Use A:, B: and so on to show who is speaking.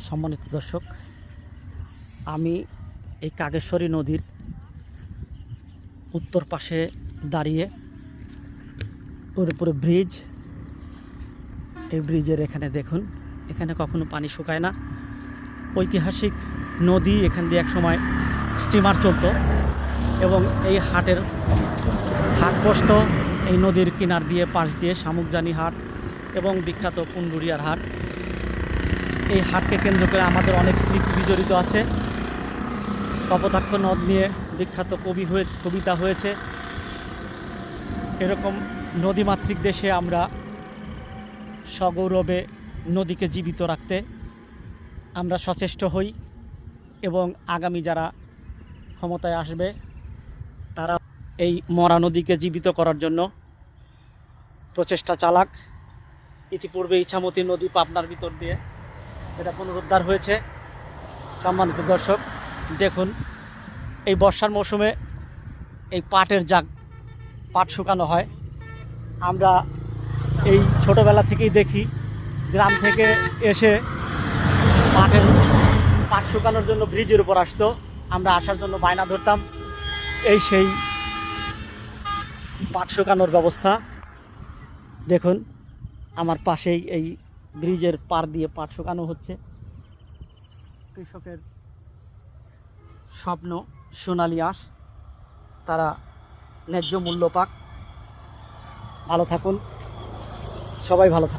A: সম্মানিত দর্শক, আমি এই কাগেশ্বরী নদীর উত্তর পাশে দাঁড়িয়ে, ওর উপরে ব্রিজ, এই ব্রিজের এখানে দেখুন, এখানে কখনো পানি শুকায় না। ঐতিহাসিক নদী, এখান দিয়ে একসময় স্টিমার চলতো এবং এই হাট বসত এই নদীর কিনার দিয়ে, পাশ দিয়ে শামুকজানি হাট এবং বিখ্যাত পুন্ডুরিয়ার হাট। এই হাটকে কেন্দ্র করে আমাদের অনেক স্মৃতি বিজড়িত আছে। কপোতাক্ষ নদ নিয়ে বিখ্যাত কবিতা হয়েছে। এরকম নদীমাতৃক দেশে আমরা সগৌরবে নদীকে জীবিত রাখতে আমরা সচেষ্ট হই এবং আগামী যারা ক্ষমতায় আসবে তারা এই মরা নদীকে জীবিত করার জন্য প্রচেষ্টা চালাক। ইতিপূর্বে ইছামতি নদী পাবনার ভিতর দিয়ে এটা পুনরুদ্ধার হয়েছে। সম্মানিত দর্শক, দেখুন এই বর্ষার মৌসুমে এই পাট শুকানো হয়। আমরা এই ছোটোবেলা থেকেই দেখি, গ্রাম থেকে এসে পাট শুকানোর জন্য ব্রিজের উপর আসতো, আমরা আসার জন্য বায়না ধরতাম। এই সেই পাট শুকানোর ব্যবস্থা। দেখুন আমার পাশেই এই ব্রিজের পার দিয়ে পাট শুকানো হচ্ছে। কৃষকের স্বপ্ন সোনালি আঁশ, তারা ন্যায্য মূল্য পাক। ভালো থাকুন, সবাই ভালো থাকুন।